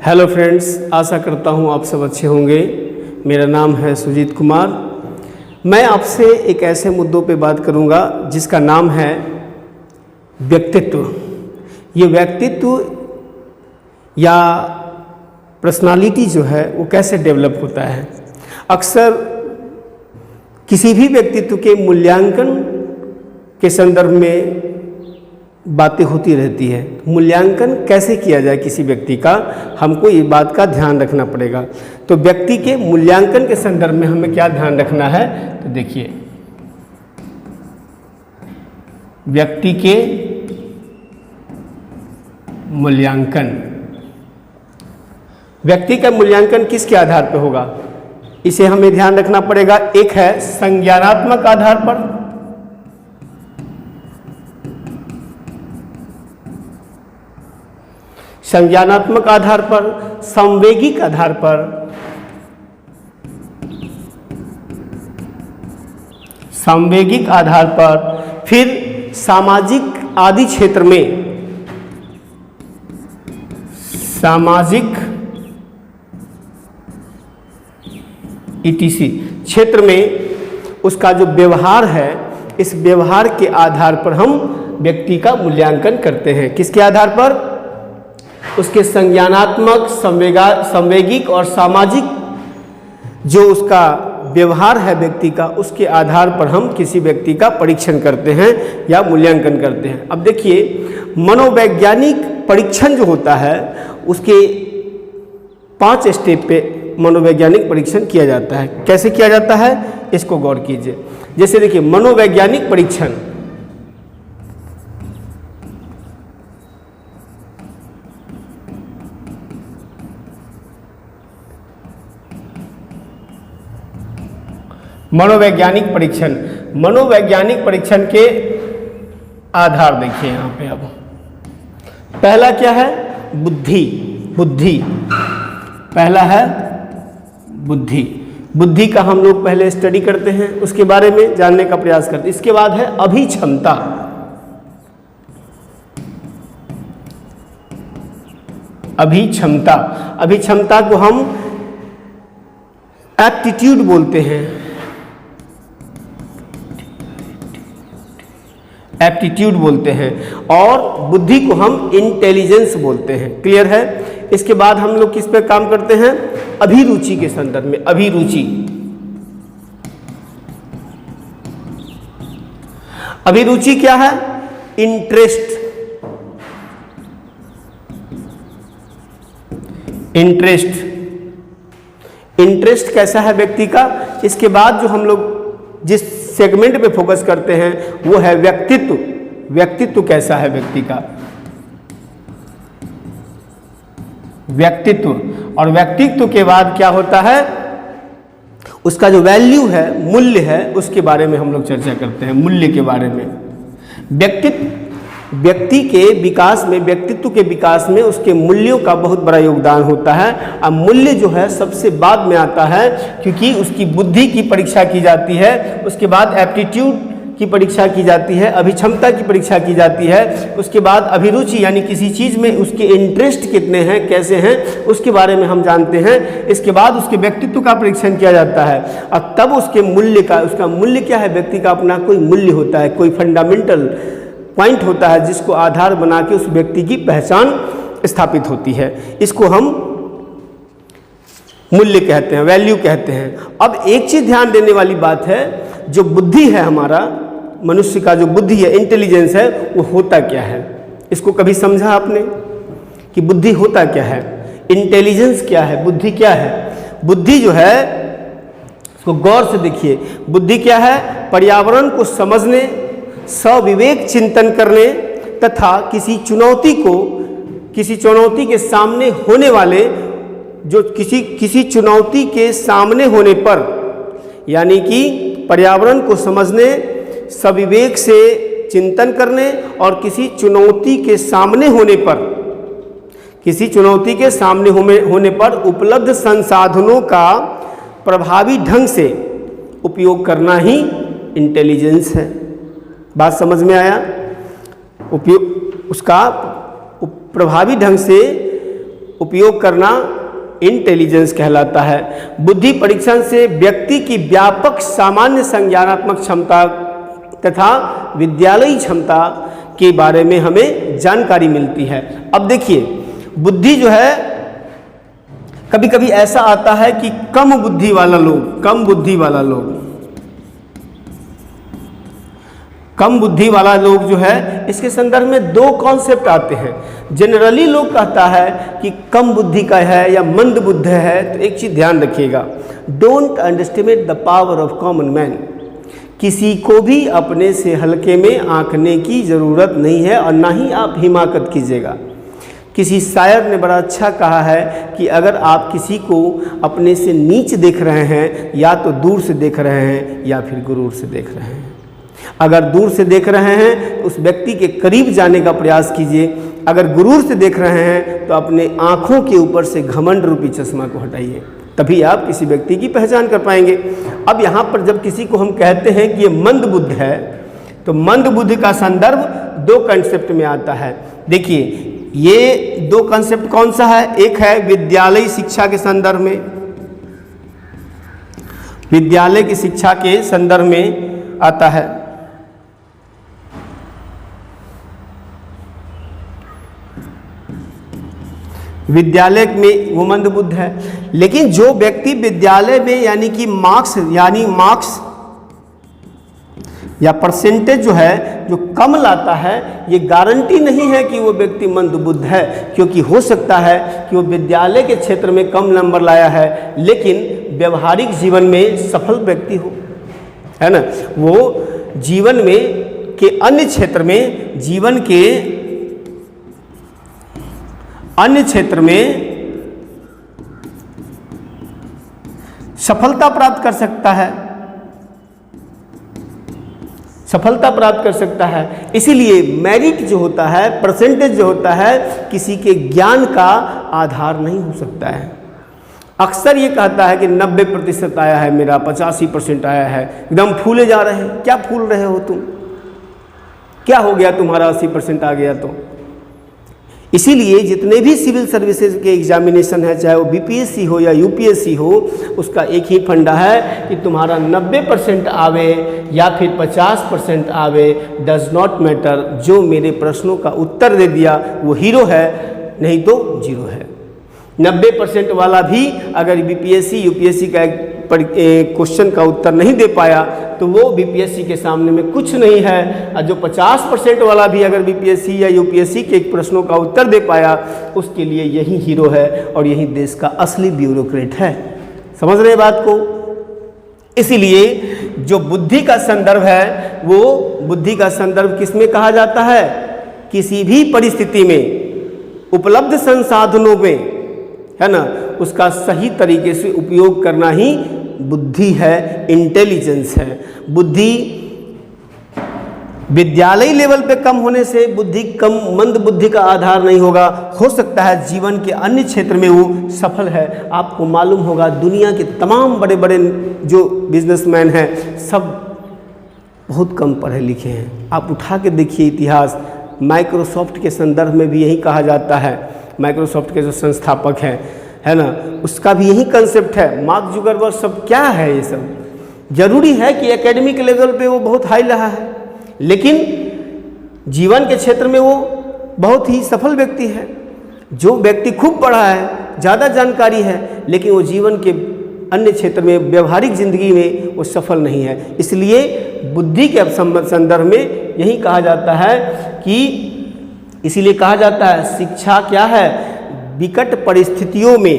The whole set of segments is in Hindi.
हेलो फ्रेंड्स, आशा करता हूँ आप सब अच्छे होंगे। मेरा नाम है सुजीत कुमार। मैं आपसे एक ऐसे मुद्दों पे बात करूँगा जिसका नाम है व्यक्तित्व। ये व्यक्तित्व या पर्सनालिटी जो है वो कैसे डेवलप होता है। अक्सर किसी भी व्यक्तित्व के मूल्यांकन के संदर्भ में बातें होती रहती है। मूल्यांकन कैसे किया जाए किसी व्यक्ति का, हमको ये बात का ध्यान रखना पड़ेगा। तो व्यक्ति के मूल्यांकन के संदर्भ में हमें क्या ध्यान रखना है, तो देखिए, व्यक्ति के मूल्यांकन, व्यक्ति का मूल्यांकन किसके आधार पर होगा, इसे हमें ध्यान रखना पड़ेगा। एक है संज्ञानात्मक आधार पर, संज्ञानात्मक आधार पर, संवेगिक आधार पर, संवेगिक आधार पर, फिर सामाजिक आदि क्षेत्र में, सामाजिक ईटीसी क्षेत्र में उसका जो व्यवहार है, इस व्यवहार के आधार पर हम व्यक्ति का मूल्यांकन करते हैं। किसके आधार पर? उसके संज्ञानात्मक, संवेगिक और सामाजिक जो उसका व्यवहार है व्यक्ति का, उसके आधार पर हम किसी व्यक्ति का परीक्षण करते हैं या मूल्यांकन करते हैं। अब देखिए, मनोवैज्ञानिक परीक्षण जो होता है उसके 5 स्टेप पे मनोवैज्ञानिक परीक्षण किया जाता है। कैसे किया जाता है, इसको गौर कीजिए। जैसे देखिए, मनोवैज्ञानिक परीक्षण, मनोवैज्ञानिक परीक्षण, मनोवैज्ञानिक परीक्षण के आधार देखिए यहाँ पे। अब पहला क्या है, बुद्धि। बुद्धि पहला है बुद्धि। बुद्धि का हम लोग पहले स्टडी करते हैं, उसके बारे में जानने का प्रयास करते हैं। इसके बाद है अभिक्षमता। अभिक्षमता, अभिक्षमता को हम एप्टीट्यूड बोलते हैं, एप्टीट्यूड बोलते हैं, और बुद्धि को हम इंटेलिजेंस बोलते हैं। क्लियर है। इसके बाद हम लोग किस पे काम करते हैं, अभिरुचि के संदर्भ में। अभिरुचि, अभिरुचि क्या है, इंटरेस्ट। इंटरेस्ट, इंटरेस्ट कैसा है व्यक्ति का। इसके बाद जो हम लोग जिस सेगमेंट पे फोकस करते हैं वो है व्यक्तित्व। व्यक्तित्व कैसा है व्यक्ति का, व्यक्तित्व। और व्यक्तित्व के बाद क्या होता है, उसका जो वैल्यू है, मूल्य है, उसके बारे में हम लोग चर्चा करते हैं। मूल्य के बारे में, व्यक्ति के विकास में, व्यक्तित्व के विकास में उसके मूल्यों का बहुत बड़ा योगदान होता है। अब मूल्य जो है सबसे बाद में आता है, क्योंकि उसकी बुद्धि की परीक्षा की जाती है, उसके बाद एप्टीट्यूड की परीक्षा की जाती है, अभिक्षमता की परीक्षा की जाती है, उसके बाद अभिरुचि यानी किसी चीज़ में उसके इंटरेस्ट कितने हैं, कैसे हैं, उसके बारे में हम जानते हैं। इसके बाद उसके व्यक्तित्व का परीक्षण किया जाता है, और तब उसके मूल्य का, उसका मूल्य क्या है, व्यक्ति का अपना कोई मूल्य होता है, कोई फंडामेंटल पॉइंट होता है जिसको आधार बना के उस व्यक्ति की पहचान स्थापित होती है। इसको हम मूल्य कहते हैं, वैल्यू कहते हैं। अब एक चीज़ ध्यान देने वाली बात है, जो बुद्धि है, हमारा मनुष्य का जो बुद्धि है, इंटेलिजेंस है, वो होता क्या है। इसको कभी समझा आपने कि बुद्धि होता क्या है, इंटेलिजेंस क्या है, बुद्धि क्या है। बुद्धि जो है, इसको गौर से देखिए, बुद्धि क्या है, पर्यावरण को समझने, सविवेक चिंतन करने तथा किसी चुनौती के सामने होने वाले, जो किसी चुनौती के सामने होने पर, यानी कि पर्यावरण को समझने, सविवेक से चिंतन करने, और किसी चुनौती के सामने होने पर, किसी चुनौती के सामने होने पर उपलब्ध संसाधनों का प्रभावी ढंग से उपयोग करना ही इंटेलिजेंस है। बात समझ में आया। उपयोग उसका प्रभावी ढंग से उपयोग करना इंटेलिजेंस कहलाता है। बुद्धि परीक्षण से व्यक्ति की व्यापक सामान्य संज्ञानात्मक क्षमता तथा विद्यालयी क्षमता के बारे में हमें जानकारी मिलती है। अब देखिए, बुद्धि जो है, कभी कभी ऐसा आता है कि कम बुद्धि वाला लोग, कम बुद्धि वाला लोग जो है, इसके संदर्भ में दो कॉन्सेप्ट आते हैं। जनरली लोग कहता है कि कम बुद्धि का है या मंद बुद्ध है, तो एक चीज ध्यान रखिएगा, don't underestimate the power of common man. किसी को भी अपने से हल्के में आंकने की जरूरत नहीं है और ना ही आप हिमाकत कीजिएगा। किसी शायर ने बड़ा अच्छा कहा है कि अगर आप किसी को अपने से नीच देख रहे हैं, या तो दूर से देख रहे हैं या फिर गुरूर से देख रहे हैं। अगर दूर से देख रहे हैं तो उस व्यक्ति के करीब जाने का प्रयास कीजिए। अगर गुरूर से देख रहे हैं तो अपने आँखों के ऊपर से घमंड रूपी चश्मा को हटाइए, तभी आप किसी व्यक्ति की पहचान कर पाएंगे। अब यहाँ पर जब किसी को हम कहते हैं कि ये मंद बुद्ध है, तो मंद बुद्धि का संदर्भ दो कंसेप्ट में आता है। देखिए, ये दो कंसेप्ट कौन सा है? एक है विद्यालय शिक्षा के संदर्भ में, विद्यालय की शिक्षा के संदर्भ में आता है। विद्यालय में वो मंद बुद्ध है। लेकिन जो व्यक्ति विद्यालय में यानी कि मार्क्स या परसेंटेज जो है जो कम लाता है, ये गारंटी नहीं है कि वो व्यक्ति मंद बुद्ध है, क्योंकि हो सकता है कि वो विद्यालय के क्षेत्र में कम नंबर लाया है लेकिन व्यवहारिक जीवन में सफल व्यक्ति हो, है ना। वो जीवन में के अन्य क्षेत्र में, जीवन के अन्य क्षेत्र में सफलता प्राप्त कर सकता है, सफलता प्राप्त कर सकता है। इसीलिए मेरिट जो होता है, परसेंटेज जो होता है, किसी के ज्ञान का आधार नहीं हो सकता है। अक्सर ये कहता है कि 90% आया है मेरा, 85% आया है, एकदम फूले जा रहे हैं। क्या फूल रहे हो तुम? क्या हो गया तुम्हारा 80% आ गया तो? इसीलिए जितने भी सिविल सर्विसेज के एग्जामिनेशन है, चाहे वो बीपीएससी हो या यूपीएससी हो, उसका एक ही फंडा है कि तुम्हारा 90% आवे या फिर 50% आवे, डज नॉट मैटर। जो मेरे प्रश्नों का उत्तर दे दिया वो हीरो है, नहीं तो जीरो है। 90% वाला भी अगर बीपीएससी यूपीएससी का क्वेश्चन का उत्तर नहीं दे पाया तो वो बीपीएससी के सामने में कुछ नहीं है। और जो 50% वाला भी अगर बीपीएससी या यूपीएससी के प्रश्नों का उत्तर दे पाया, उसके लिए यही हीरो है और यही देश का असली ब्यूरोक्रेट है। समझ रहे बात को? इसीलिए जो बुद्धि का संदर्भ है, वो बुद्धि का संदर्भ किसमें कहा जाता है? किसी भी परिस्थिति में उपलब्ध संसाधनों में, है ना, उसका सही तरीके से उपयोग करना ही बुद्धि है, इंटेलिजेंस है। बुद्धि विद्यालय लेवल पे कम होने से बुद्धि कम, मंद बुद्धि का आधार नहीं होगा। हो सकता है जीवन के अन्य क्षेत्र में वो सफल है। आपको मालूम होगा दुनिया के तमाम बड़े बड़े जो बिजनेसमैन हैं, सब बहुत कम पढ़े लिखे हैं। आप उठा के देखिए इतिहास। माइक्रोसॉफ्ट के संदर्भ में भी यही कहा जाता है। माइक्रोसॉफ्ट के जो संस्थापक हैं, है ना, उसका भी यही कंसेप्ट है। मार्क जुकरबर्ग, सब क्या है ये सब? जरूरी है कि एकेडमिक लेवल पे वो बहुत हाई रहा है, लेकिन जीवन के क्षेत्र में वो बहुत ही सफल व्यक्ति है। जो व्यक्ति खूब पढ़ा है, ज़्यादा जानकारी है, लेकिन वो जीवन के अन्य क्षेत्र में, व्यवहारिक जिंदगी में वो सफल नहीं है। इसलिए बुद्धि के संदर्भ में यही कहा जाता है कि, इसीलिए कहा जाता है शिक्षा क्या है? विकट परिस्थितियों में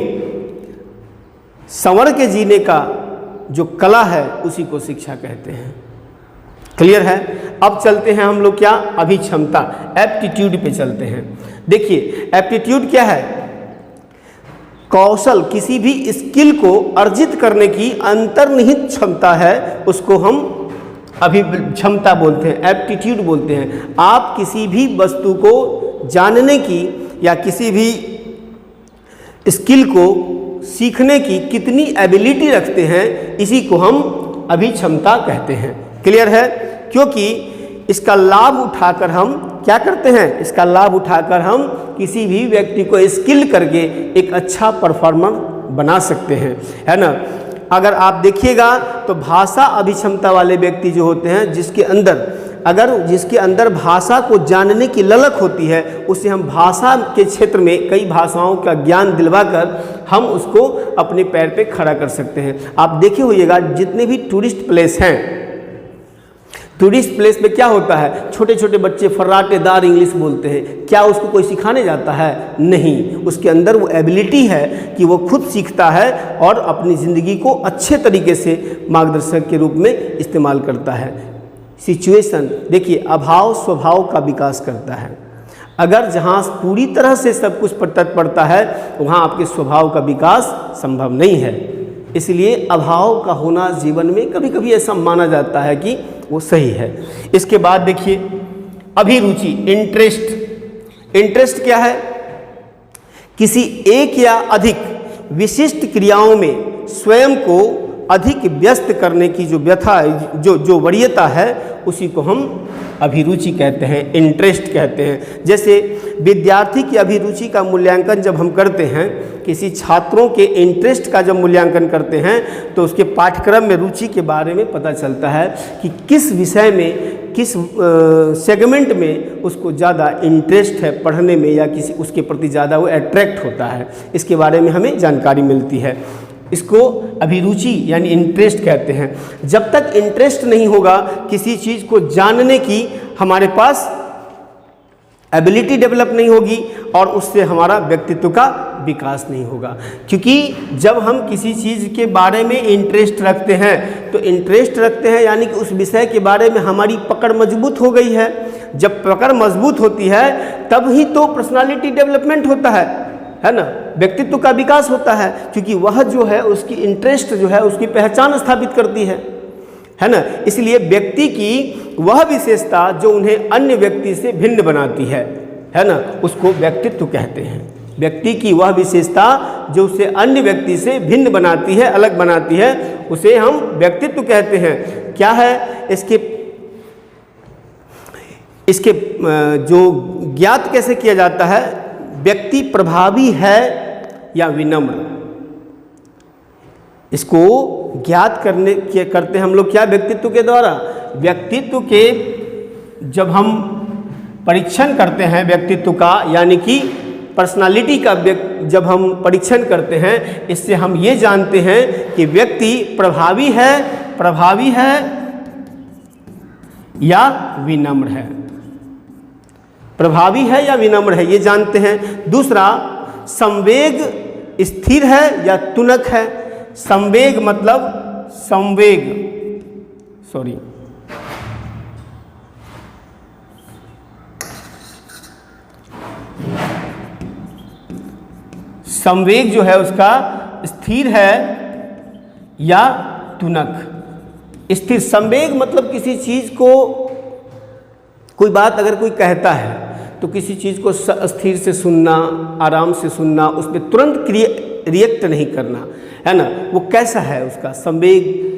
संवर के जीने का जो कला है, उसी को शिक्षा कहते हैं। क्लियर है? अब चलते हैं हम लोग क्या, अभिक्षमता, एप्टीट्यूड पे चलते हैं। देखिए एप्टीट्यूड क्या है? कौशल, किसी भी स्किल को अर्जित करने की अंतर्निहित क्षमता है, उसको हम अभिक्षमता बोलते हैं, एप्टीट्यूड बोलते हैं। आप किसी भी वस्तु को जानने की या किसी भी स्किल को सीखने की कितनी एबिलिटी रखते हैं, इसी को हम अभिक्षमता कहते हैं। क्लियर है? क्योंकि इसका लाभ उठाकर हम क्या करते हैं, इसका लाभ उठाकर हम किसी भी व्यक्ति को स्किल करके एक अच्छा परफॉर्मर बना सकते हैं, है ना। अगर आप देखिएगा तो भाषा अभिक्षमता वाले व्यक्ति जो होते हैं, जिसके अंदर भाषा को जानने की ललक होती है, उसे हम भाषा के क्षेत्र में कई भाषाओं का ज्ञान दिलवाकर हम उसको अपने पैर पे खड़ा कर सकते हैं। आप देखे होइएगा जितने भी टूरिस्ट प्लेस हैं, टूरिस्ट प्लेस में क्या होता है, छोटे छोटे बच्चे फर्राटेदार इंग्लिश बोलते हैं। क्या उसको कोई सिखाने जाता है? नहीं, उसके अंदर वो एबिलिटी है कि वो खुद सीखता है और अपनी ज़िंदगी को अच्छे तरीके से मार्गदर्शक के रूप में इस्तेमाल करता है। सिचुएशन देखिए, अभाव स्वभाव का विकास करता है। अगर जहाँ पूरी तरह से सब कुछ पड़ता है, वहाँ आपके स्वभाव का विकास संभव नहीं है। इसलिए अभाव का होना जीवन में कभी कभी ऐसा माना जाता है कि वो सही है। इसके बाद देखिए अभिरुचि, इंटरेस्ट क्या है? किसी एक या अधिक विशिष्ट क्रियाओं में स्वयं को अधिक व्यस्त करने की जो व्यथा जो वरीयता है, उसी को हम अभिरुचि कहते हैं, इंटरेस्ट कहते हैं। जैसे विद्यार्थी की अभिरुचि का मूल्यांकन जब हम करते हैं, किसी छात्रों के इंटरेस्ट का जब मूल्यांकन करते हैं, तो उसके पाठ्यक्रम में रुचि के बारे में पता चलता है कि किस विषय में, किस सेगमेंट में उसको ज़्यादा इंटरेस्ट है पढ़ने में, या किसी उसके प्रति ज़्यादा वो अट्रैक्ट होता है। इसके बारे में हमें जानकारी मिलती है। इसको अभिरुचि यानी इंटरेस्ट कहते हैं। जब तक इंटरेस्ट नहीं होगा किसी चीज़ को जानने की, हमारे पास एबिलिटी डेवलप नहीं होगी और उससे हमारा व्यक्तित्व का विकास नहीं होगा। क्योंकि जब हम किसी चीज़ के बारे में इंटरेस्ट रखते हैं, तो इंटरेस्ट रखते हैं यानी कि उस विषय के बारे में हमारी पकड़ मजबूत हो गई है। जब पकड़ मजबूत होती है तब ही तो पर्सनालिटी डेवलपमेंट होता है ना, व्यक्तित्व का विकास होता है। क्योंकि वह जो है उसकी इंटरेस्ट जो है उसकी पहचान स्थापित करती है ना। इसलिए व्यक्ति की वह विशेषता जो उन्हें अन्य व्यक्ति से भिन्न बनाती है ना, उसको व्यक्तित्व कहते हैं। व्यक्ति की वह विशेषता जो उसे अन्य व्यक्ति से भिन्न बनाती है, अलग बनाती है, उसे हम व्यक्तित्व कहते हैं। क्या है इसके जो ज्ञात कैसे किया जाता है? व्यक्ति प्रभावी है या विनम्र, इसको ज्ञात करते हम लोग क्या? व्यक्तित्व के द्वारा। व्यक्तित्व के जब हम परीक्षण करते हैं व्यक्तित्व का, यानी कि पर्सनालिटी का जब हम परीक्षण करते हैं, इससे हम ये जानते हैं कि व्यक्ति प्रभावी है या विनम्र है। प्रभावी है या विनम्र है, ये जानते हैं। दूसरा, संवेग स्थिर है या तुनक है। संवेग मतलब संवेग जो है उसका स्थिर है या तुनक। स्थिर संवेग मतलब किसी चीज़ को, कोई बात अगर कोई कहता है तो किसी चीज़ को स्थिर से सुनना, आराम से सुनना, उस पर तुरंत रिएक्ट नहीं करना, है ना। वो कैसा है? उसका संवेग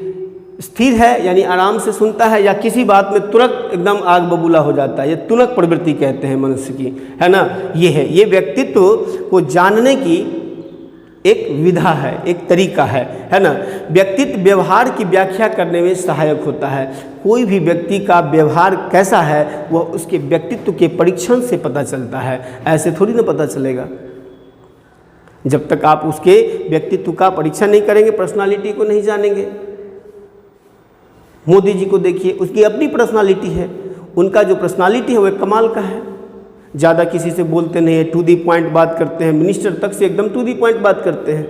स्थिर है यानी आराम से सुनता है, या किसी बात में तुरंत एकदम आग बबूला हो जाता है। ये तुनक प्रवृत्ति कहते हैं मनुष्य की, है ना। ये व्यक्तित्व को जानने की एक विधा है, एक तरीका है ना। व्यक्तित्व व्यवहार की व्याख्या करने में सहायक होता है। कोई भी व्यक्ति का व्यवहार कैसा है वह उसके व्यक्तित्व के परीक्षण से पता चलता है, ऐसे थोड़ी ना पता चलेगा। जब तक आप उसके व्यक्तित्व का परीक्षण नहीं करेंगे, पर्सनालिटी को नहीं जानेंगे। मोदी जी को देखिए, उसकी अपनी पर्सनालिटी है, उनका जो पर्सनालिटी है वह कमाल का है। ज़्यादा किसी से बोलते नहीं है, टू दी पॉइंट बात करते हैं। मिनिस्टर तक से एकदम टू दी पॉइंट बात करते हैं।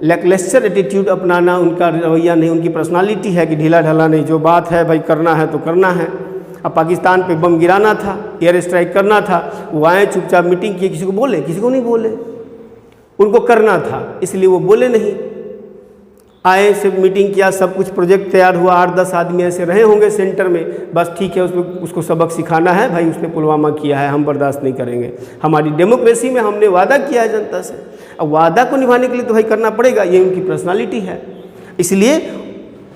लैकलेस्चर एटीट्यूड अपनाना उनका रवैया नहीं, उनकी पर्सनालिटी है कि ढीला ढाला नहीं, जो बात है भाई करना है तो करना है। अब पाकिस्तान पे बम गिराना था, एयर स्ट्राइक करना था, वो आए चुपचाप मीटिंग किए, किसी को बोले? किसी को नहीं बोले। उनको करना था इसलिए वो बोले नहीं। आए, सिर्फ मीटिंग किया, सब कुछ प्रोजेक्ट तैयार हुआ, 8-10 आदमी ऐसे रहे होंगे सेंटर में, बस ठीक है उसको सबक सिखाना है, भाई उसने पुलवामा किया है, हम बर्दाश्त नहीं करेंगे। हमारी डेमोक्रेसी में हमने वादा किया है जनता से, अब वादा को निभाने के लिए तो भाई करना पड़ेगा, ये उनकी पर्सनालिटी है। इसलिए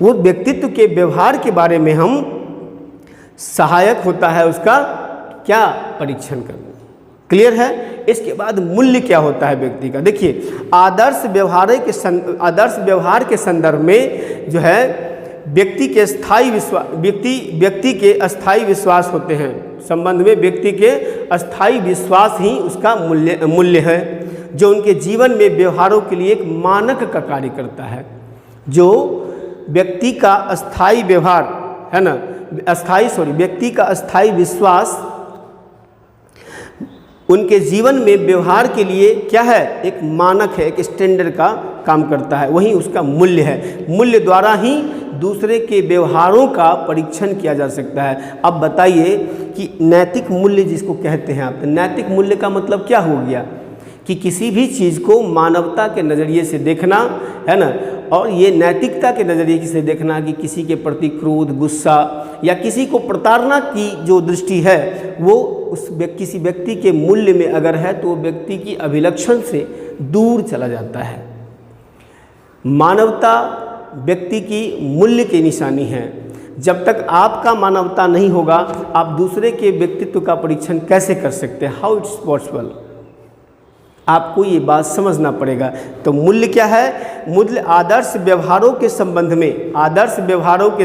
वो व्यक्तित्व के व्यवहार के बारे में हम सहायक होता है उसका क्या, परीक्षण करना। क्लियर है। इसके बाद मूल्य क्या होता है व्यक्ति का। देखिए, आदर्श व्यवहार के संदर्भ में जो है व्यक्ति के अस्थायी विश्वास होते हैं। संबंध में व्यक्ति के अस्थायी विश्वास ही उसका मूल्य है, जो उनके जीवन में व्यवहारों के लिए एक मानक का कार्य करता है। जो व्यक्ति का अस्थायी व्यवहार है ना, व्यक्ति का अस्थायी विश्वास उनके जीवन में व्यवहार के लिए क्या है, एक मानक है, एक स्टैंडर्ड का काम करता है, वही उसका मूल्य है। मूल्य द्वारा ही दूसरे के व्यवहारों का परीक्षण किया जा सकता है। अब बताइए कि नैतिक मूल्य जिसको कहते हैं आप, तो नैतिक मूल्य का मतलब क्या हो गया कि किसी भी चीज़ को मानवता के नज़रिए से देखना है ना, और ये नैतिकता के नज़रिए से देखना कि किसी के प्रति क्रोध, गुस्सा या किसी को प्रताड़ना की जो दृष्टि है वो किसी व्यक्ति के मूल्य में अगर है तो व्यक्ति की अभिलक्षण से दूर चला जाता है। मानवता व्यक्ति की मूल्य की निशानी है। जब तक आपका मानवता नहीं होगा, आप दूसरे के व्यक्तित्व का परीक्षण कैसे कर सकते हैं? How it's possible? आपको ये बात समझना पड़ेगा। तो मूल्य क्या है? मूल्य आदर्श व्यवहारों के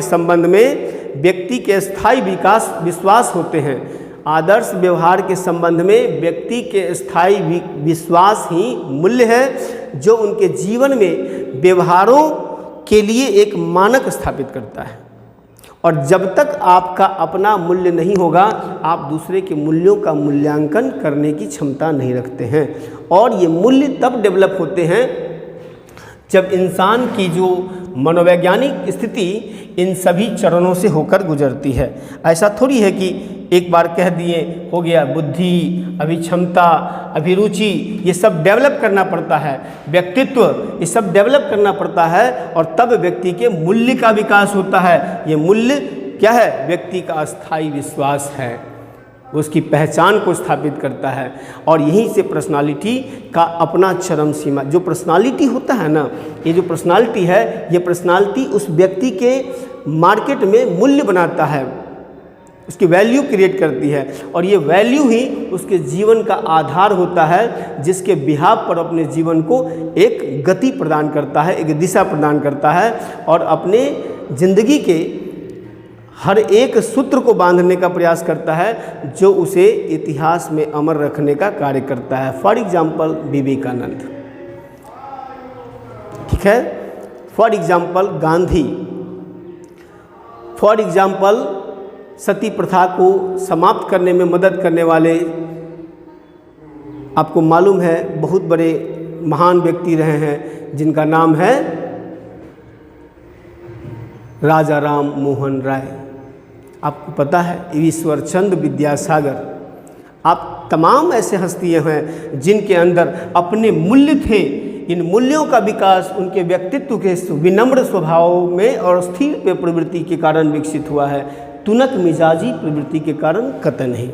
संबंध में व्यक्ति के स्थायी विश्वास होते हैं। आदर्श व्यवहार के संबंध में व्यक्ति के स्थायी विश्वास ही मूल्य है, जो उनके जीवन में व्यवहारों के लिए एक मानक स्थापित करता है। और जब तक आपका अपना मूल्य नहीं होगा, आप दूसरे के मूल्यों का मूल्यांकन करने की क्षमता नहीं रखते हैं। और ये मूल्य तब डेवलप होते हैं जब इंसान की जो मनोवैज्ञानिक स्थिति इन सभी चरणों से होकर गुजरती है। ऐसा थोड़ी है कि एक बार कह दिए हो गया। बुद्धि, अभिक्षमता, अभिरुचि, ये सब डेवलप करना पड़ता है। व्यक्तित्व, ये सब डेवलप करना पड़ता है, और तब व्यक्ति के मूल्य का विकास होता है। ये मूल्य क्या है? व्यक्ति का अस्थायी विश्वास है, उसकी पहचान को स्थापित करता है। और यहीं से पर्सनालिटी का अपना चरम सीमा, जो पर्सनालिटी होता है ना, ये जो पर्सनालिटी है, ये पर्सनालिटी उस व्यक्ति के मार्केट में मूल्य बनाता है, उसकी वैल्यू क्रिएट करती है। और ये वैल्यू ही उसके जीवन का आधार होता है, जिसके बिहाव पर अपने जीवन को एक गति प्रदान करता है, एक दिशा प्रदान करता है, और अपने ज़िंदगी के हर एक सूत्र को बांधने का प्रयास करता है, जो उसे इतिहास में अमर रखने का कार्य करता है। फॉर एग्जाम्पल विवेकानंद, ठीक है, for example Gandhi, for example सती प्रथा को समाप्त करने में मदद करने वाले, आपको मालूम है, बहुत बड़े महान व्यक्ति रहे हैं जिनका नाम है राजा राम मोहन राय। आपको पता है ईश्वर चंद्र विद्यासागर। आप तमाम ऐसे हस्तियाँ हैं जिनके अंदर अपने मूल्य थे। इन मूल्यों का विकास उनके व्यक्तित्व के विनम्र स्वभाव में और स्थिर प्रवृत्ति के कारण विकसित हुआ है, तुनक मिजाजी प्रवृत्ति के कारण कतई नहीं।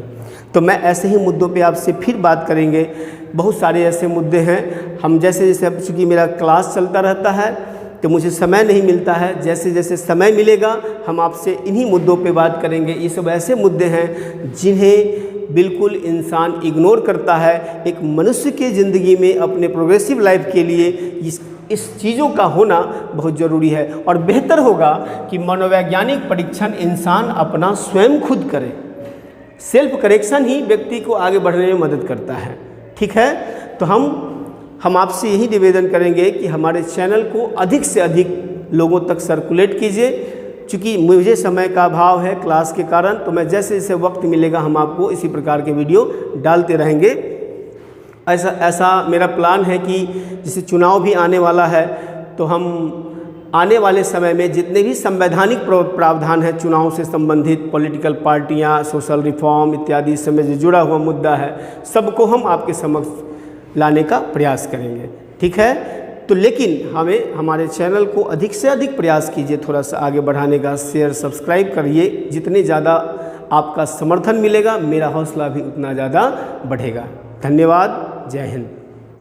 तो मैं ऐसे ही मुद्दों पे आपसे फिर बात करेंगे। बहुत सारे ऐसे मुद्दे हैं, हम जैसे जैसे, अब चूँकि मेरा क्लास चलता रहता है तो मुझे समय नहीं मिलता है, जैसे जैसे समय मिलेगा हम आपसे इन्हीं मुद्दों पे बात करेंगे। ये सब ऐसे मुद्दे हैं जिन्हें बिल्कुल इंसान इग्नोर करता है। एक मनुष्य के ज़िंदगी में अपने प्रोग्रेसिव लाइफ के लिए इस चीज़ों का होना बहुत ज़रूरी है। और बेहतर होगा कि मनोवैज्ञानिक परीक्षण इंसान अपना स्वयं खुद करे। सेल्फ करेक्शन ही व्यक्ति को आगे बढ़ने में मदद करता है। ठीक है, तो हम आपसे यही निवेदन करेंगे कि हमारे चैनल को अधिक से अधिक लोगों तक सर्कुलेट कीजिए। चूँकि मुझे समय का अभाव है क्लास के कारण, तो मैं जैसे जैसे वक्त मिलेगा हम आपको इसी प्रकार के वीडियो डालते रहेंगे। ऐसा मेरा प्लान है कि जैसे चुनाव भी आने वाला है, तो हम आने वाले समय में जितने भी संवैधानिक प्रावधान है चुनाव से संबंधित, पॉलिटिकल पार्टियां, सोशल रिफॉर्म इत्यादि इससे जो जुड़ा हुआ मुद्दा है, सबको हम आपके समक्ष लाने का प्रयास करेंगे। ठीक है, तो लेकिन हमें हमारे चैनल को अधिक से अधिक प्रयास कीजिए थोड़ा सा आगे बढ़ाने का। शेयर सब्सक्राइब करिए, जितने ज़्यादा आपका समर्थन मिलेगा मेरा हौसला भी उतना ज़्यादा बढ़ेगा। धन्यवाद, जय हिंद।